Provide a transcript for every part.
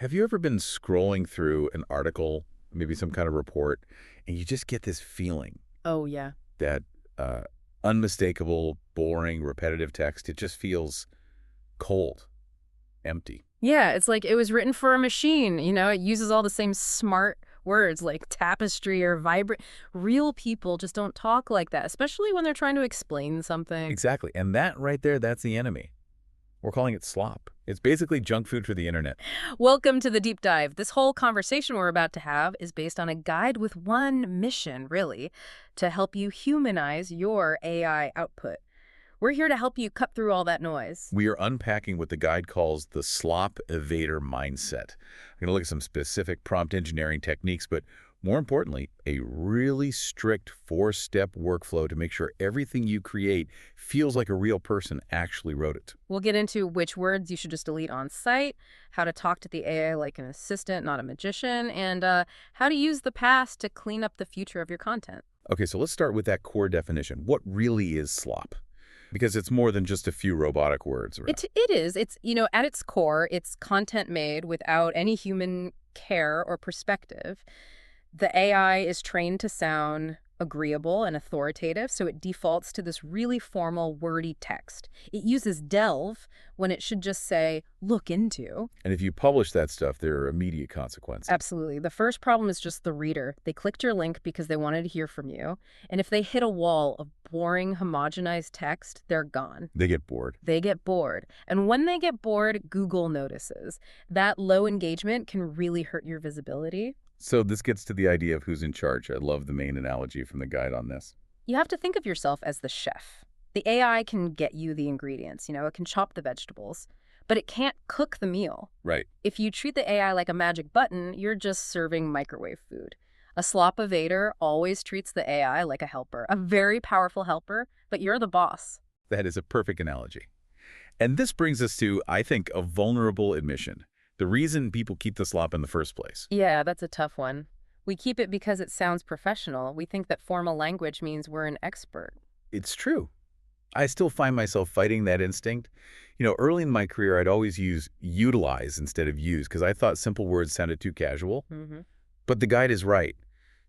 Have you ever been scrolling through an article, maybe some kind of report, and you just get this feeling Oh, yeah. that uh, unmistakable, boring, repetitive text, it just feels cold, empty? Yeah, it's like it was written for a machine. It uses all the same smart words like tapestry or vibrant. Real people just don't talk like that, especially when they're trying to explain something. Exactly. And that right there, that's the enemy. We're calling it slop. It's basically junk food for the internet. Welcome to the deep dive. This whole conversation we're about to have is based on a guide with one mission, really, to help you humanize your AI output. We're here to help you cut through all that noise. We are unpacking what the guide calls the Slop Evader mindset. I'm going to look at some specific prompt engineering techniques, but more importantly, a really strict 4-step workflow to make sure everything you create feels like a real person actually wrote it. We'll get into which words you should just delete on site, how to talk to the AI like an assistant, not a magician, and how to use the past to clean up the future of your content. Okay, so let's start with that core definition. What really is slop? Because it's more than just a few robotic words, right? It is. At its core, it's content made without any human care or perspective. The AI is trained to sound agreeable and authoritative, so it defaults to this really formal, wordy text. It uses delve when it should just say, look into. And if you publish that stuff, there are immediate consequences. Absolutely. The first problem is just the reader. They clicked your link because they wanted to hear from you. And if they hit a wall of boring, homogenized text, they're gone. They get bored. They get bored. And when they get bored, Google notices. That low engagement can really hurt your visibility. So this gets to the idea of who's in charge. I love the main analogy from the guide on this. You have to think of yourself as the chef. The AI can get you the ingredients, it can chop the vegetables, but it can't cook the meal. Right. If you treat the AI like a magic button, you're just serving microwave food. A slop evader always treats the AI like a helper, a very powerful helper, but you're the boss. That is a perfect analogy. And this brings us to, I think, a vulnerable admission. The reason people keep the slop in the first place. Yeah, that's a tough one. We keep it because it sounds professional. We think that formal language means we're an expert. It's true. I still find myself fighting that instinct. Early in my career, I'd always use utilize instead of use because I thought simple words sounded too casual. But the guide is right.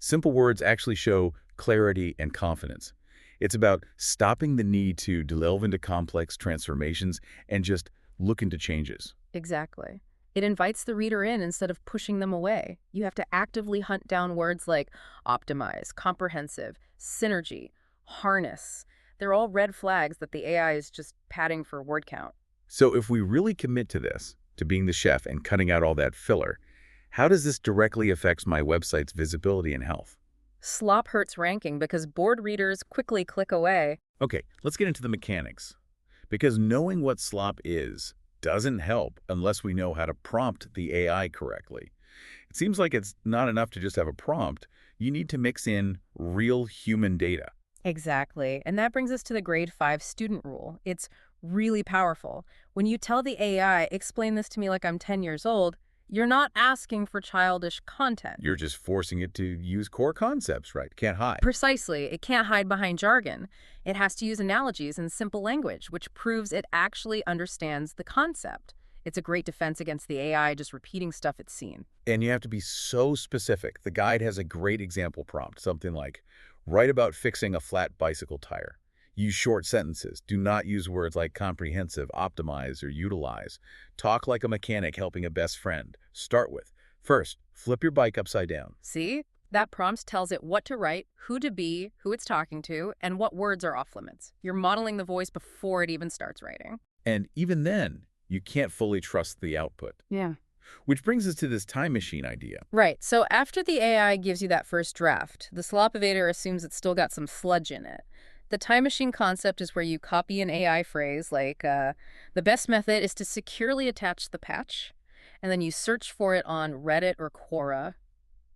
Simple words actually show clarity and confidence. It's about stopping the need to delve into complex transformations and just look into changes. Exactly. It invites the reader in instead of pushing them away. You have to actively hunt down words like optimize, comprehensive, synergy, harness. They're all red flags that the AI is just padding for word count. So if we really commit to this, to being the chef and cutting out all that filler, how does this directly affect my website's visibility and health? Slop hurts ranking because bored readers quickly click away. Okay, let's get into the mechanics. Because knowing what slop is doesn't help unless we know how to prompt the AI correctly. It seems like it's not enough to just have a prompt. You need to mix in real human data. Exactly. And that brings us to the grade 5 student rule. It's really powerful. When you tell the AI, explain this to me like I'm 10 years old, you're not asking for childish content. You're just forcing it to use core concepts, right? Can't hide. Precisely. It can't hide behind jargon. It has to use analogies and simple language, which proves it actually understands the concept. It's a great defense against the AI just repeating stuff it's seen. And you have to be so specific. The guide has a great example prompt, something like, write about fixing a flat bicycle tire. Use short sentences. Do not use words like comprehensive, optimize, or utilize. Talk like a mechanic helping a best friend. Start with, first, flip your bike upside down. See? That prompt tells it what to write, who to be, who it's talking to, and what words are off limits. You're modeling the voice before it even starts writing. And even then, you can't fully trust the output. Yeah. Which brings us to this time machine idea. Right. So after the AI gives you that first draft, the slop evader assumes it's still got some sludge in it. The time machine concept is where you copy an AI phrase like, the best method is to securely attach the patch, and then you search for it on Reddit or Quora.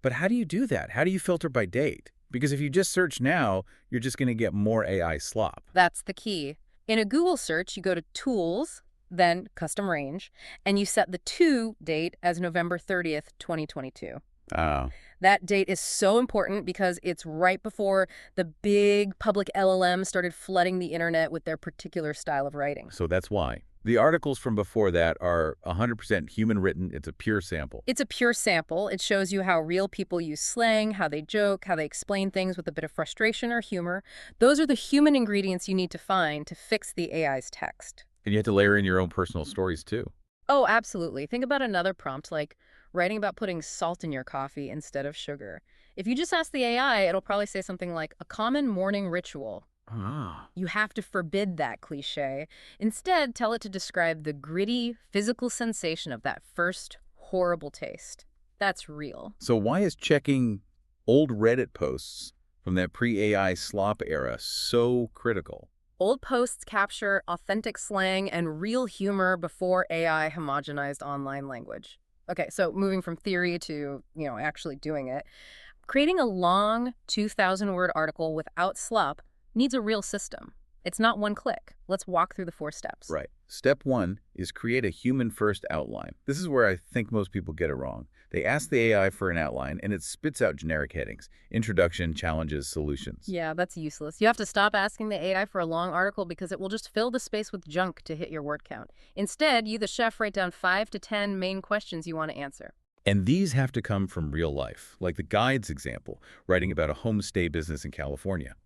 But how do you do that? How do you filter by date? Because if you just search now, you're just going to get more AI slop. That's the key. In a Google search, you go to Tools, then Custom Range, and you set the to date as November 30th, 2022. Oh. That date is so important because it's right before the big public LLM started flooding the internet with their particular style of writing. So that's why. The articles from before that are 100% human written. It's a pure sample. It's a pure sample. It shows you how real people use slang, how they joke, how they explain things with a bit of frustration or humor. Those are the human ingredients you need to find to fix the AI's text. And you have to layer in your own personal stories, too. Oh, absolutely. Think about another prompt like writing about putting salt in your coffee instead of sugar. If you just ask the AI, it'll probably say something like a common morning ritual. Ah. You have to forbid that cliche. Instead, tell it to describe the gritty, physical sensation of that first horrible taste. That's real. So why is checking old Reddit posts from that pre-AI slop era so critical? Old posts capture authentic slang and real humor before AI homogenized online language. Okay, so moving from theory to, actually doing it. Creating a long 2,000-word article without slop needs a real system. It's not one click. Let's walk through the 4 steps. Right. Step 1 is create a human-first outline. This is where I think most people get it wrong. They ask the AI for an outline, and it spits out generic headings: introduction, challenges, solutions. Yeah, that's useless. You have to stop asking the AI for a long article because it will just fill the space with junk to hit your word count. Instead, you, the chef, write down 5 to 10 main questions you want to answer. And these have to come from real life, like the guide's example, writing about a homestay business in California.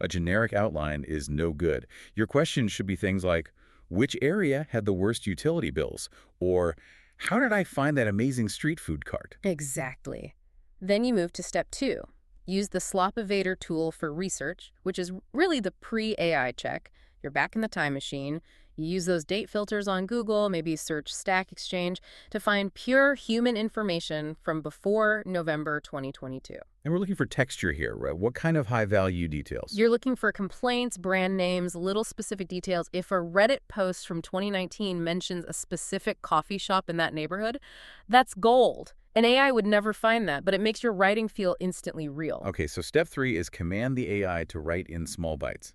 A generic outline is no good. Your questions should be things like, which area had the worst utility bills? Or, how did I find that amazing street food cart? Exactly. Then you move to step 2. Use the Slop Evader tool for research, which is really the pre-AI check. You're back in the time machine. You use those date filters on Google, maybe search Stack Exchange, to find pure human information from before November 2022. And we're looking for texture here, right? What kind of high-value details? You're looking for complaints, brand names, little specific details. If a Reddit post from 2019 mentions a specific coffee shop in that neighborhood, that's gold. An AI would never find that, but it makes your writing feel instantly real. Okay, so step 3 is command the AI to write in small bites.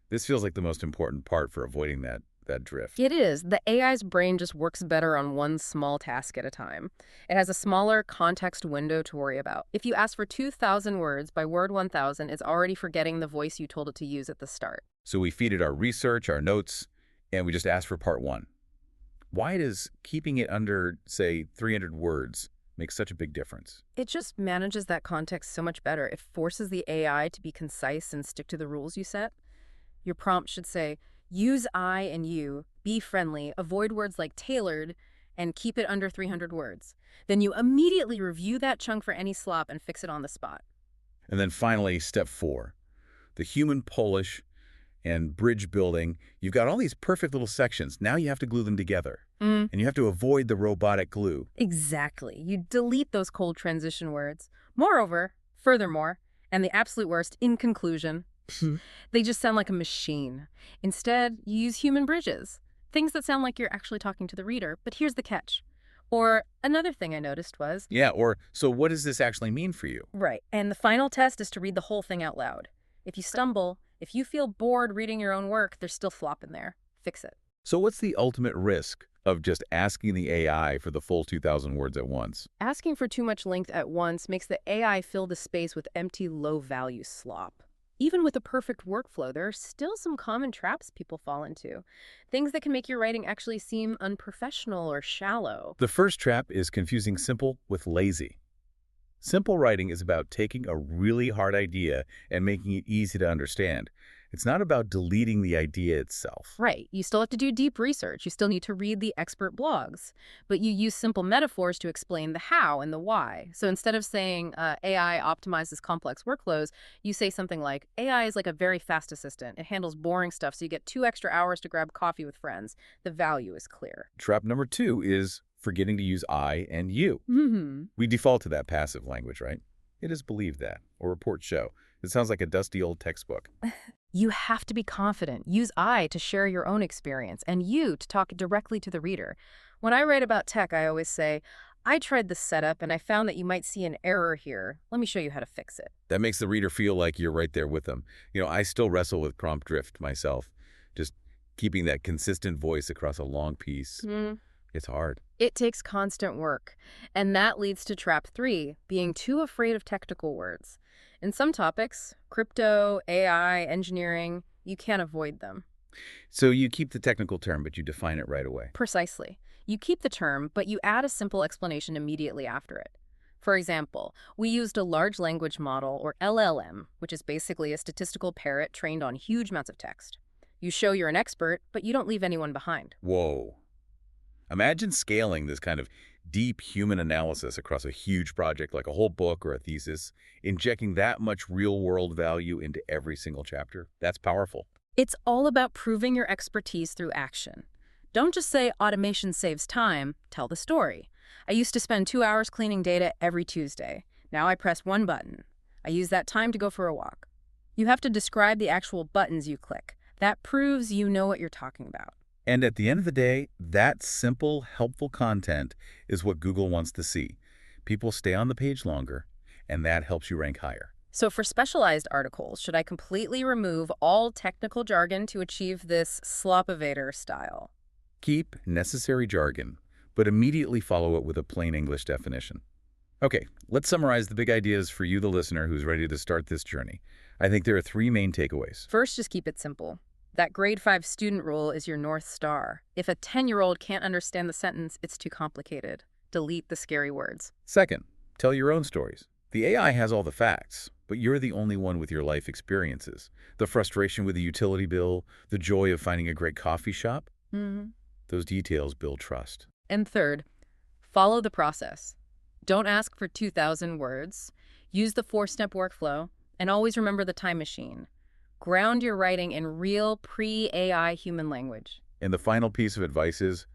This feels like the most important part for avoiding that drift. It is. The AI's brain just works better on one small task at a time. It has a smaller context window to worry about. If you ask for 2,000 words by word 1,000, it's already forgetting the voice you told it to use at the start. So we feed it our research, our notes, and we just ask for part 1. Why does keeping it under, say, 300 words make such a big difference? It just manages that context so much better. It forces the AI to be concise and stick to the rules you set. Your prompt should say, use I and you, be friendly, avoid words like tailored, and keep it under 300 words. Then you immediately review that chunk for any slop and fix it on the spot. And then finally, step 4, the human polish and bridge building. You've got all these perfect little sections. Now you have to glue them together. And you have to avoid the robotic glue. Exactly. You delete those cold transition words. Moreover, furthermore, and the absolute worst, in conclusion, they just sound like a machine. Instead, you use human bridges, things that sound like you're actually talking to the reader. But here's the catch. Or another thing I noticed was... Yeah, or, so what does this actually mean for you? Right. And the final test is to read the whole thing out loud. If you stumble, if you feel bored reading your own work, there's still flop in there. Fix it. So what's the ultimate risk of just asking the AI for the full 2,000 words at once? Asking for too much length at once makes the AI fill the space with empty, low-value slop. Even with a perfect workflow, there are still some common traps people fall into. Things that can make your writing actually seem unprofessional or shallow. The first trap is confusing simple with lazy. Simple writing is about taking a really hard idea and making it easy to understand. It's not about deleting the idea itself. Right. You still have to do deep research. You still need to read the expert blogs. But you use simple metaphors to explain the how and the why. So instead of saying AI optimizes complex workflows, you say something like, AI is like a very fast assistant. It handles boring stuff, so you get 2 extra hours to grab coffee with friends. The value is clear. Trap number 2 is forgetting to use I and you. We default to that passive language, right? It is believed that, or reports show. It sounds like a dusty old textbook. You have to be confident. Use I to share your own experience and you to talk directly to the reader. When I write about tech, I always say, I tried this setup and I found that you might see an error here. Let me show you how to fix it. That makes the reader feel like you're right there with them. I still wrestle with prompt drift myself. Just keeping that consistent voice across a long piece. It's hard. It takes constant work. And that leads to trap 3, being too afraid of technical words. In some topics, crypto, AI, engineering, you can't avoid them. So you keep the technical term, but you define it right away. Precisely. You keep the term, but you add a simple explanation immediately after it. For example, we used a large language model, or LLM, which is basically a statistical parrot trained on huge amounts of text. You show you're an expert, but you don't leave anyone behind. Whoa. Imagine scaling this kind of deep human analysis across a huge project like a whole book or a thesis, injecting that much real-world value into every single chapter. That's powerful. It's all about proving your expertise through action. Don't just say automation saves time, tell the story. I used to spend 2 hours cleaning data every Tuesday. Now I press one button. I use that time to go for a walk. You have to describe the actual buttons you click. That proves you know what you're talking about. And at the end of the day, that simple, helpful content is what Google wants to see. People stay on the page longer, and that helps you rank higher. So for specialized articles, should I completely remove all technical jargon to achieve this Slop Evader style? Keep necessary jargon, but immediately follow it with a plain English definition. Okay, let's summarize the big ideas for you, the listener, who's ready to start this journey. I think there are 3 main takeaways. First, just keep it simple. That grade 5 student rule is your North Star. If a 10-year-old can't understand the sentence, it's too complicated. Delete the scary words. Second, tell your own stories. The AI has all the facts, but you're the only one with your life experiences. The frustration with the utility bill, the joy of finding a great coffee shop, those details build trust. And third, follow the process. Don't ask for 2,000 words. Use the 4-step workflow, and always remember the time machine. Ground your writing in real pre-AI human language. And the final piece of advice is,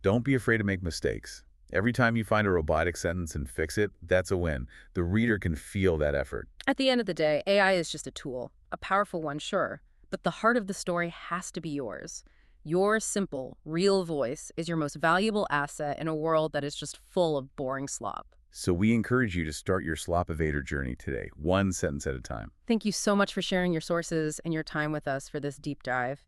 don't be afraid to make mistakes. Every time you find a robotic sentence and fix it, that's a win. The reader can feel that effort. At the end of the day, AI is just a tool, a powerful one, sure, but the heart of the story has to be yours. Your simple, real voice is your most valuable asset in a world that is just full of boring slop. So we encourage you to start your Slop Evader journey today, one sentence at a time. Thank you so much for sharing your sources and your time with us for this deep dive.